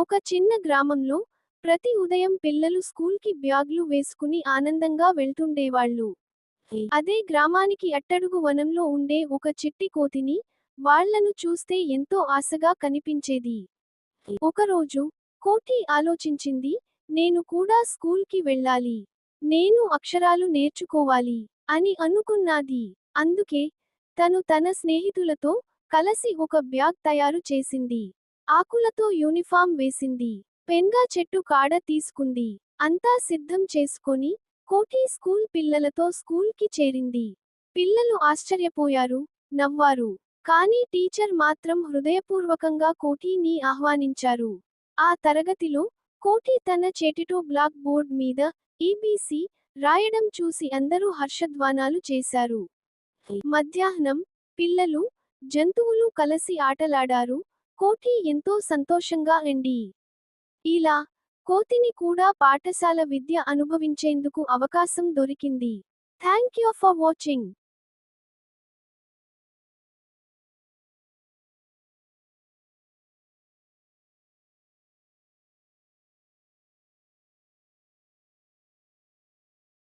ఒక చిన్న గ్రామంలో ప్రతి ఉదయం పిల్లలు స్కూల్కి బ్యాగ్లు వేసుకుని ఆనందంగా వెళ్తుండేవాళ్ళు. అదే గ్రామానికి అట్టడుగు వనంలో ఉండే ఒక చిట్టి కోతిని వాళ్లను చూస్తే ఎంతో ఆశగా కనిపించేది. ఒకరోజు కోతి ఆలోచించింది, నేను కూడా స్కూల్కి వెళ్ళాలి. నేను అక్షరాలు నేర్చుకోవాలి అని అనుకున్నాది. అందుకే తను తన స్నేహితులతో కలిసి ఒక బ్యాగ్ తయారు చేసింది. ఆకులతో యూనిఫామ్ వేసింది. పెన్గా చెట్టు కాడ తీసుకుంది. అంతా సిద్ధం చేసుకొని కోటి స్కూల్ పిల్లలతో స్కూల్కి చేరింది. పిల్లలు ఆశ్చర్యపోయారు, నవ్వారు. కానీ టీచర్ మాత్రం హృదయపూర్వకంగా కోటిని ఆహ్వానించారు. ఆ తరగతిలో కోటి తన చేతితో బ్లాక్ బోర్డ్ మీద ఏబీసీ రాయడం చూసి అందరూ హర్షధ్వానాలు చేశారు. మధ్యాహ్నం పిల్లలు, జంతువులు కలిసి ఆటలాడారు. కోటి ఎంతో సంతోషంగా ఎండి. ఇలా కోతిని కూడా పాఠశాల విద్య అనుభవించేందుకు అవకాశం దొరికింది. Thank you for watching.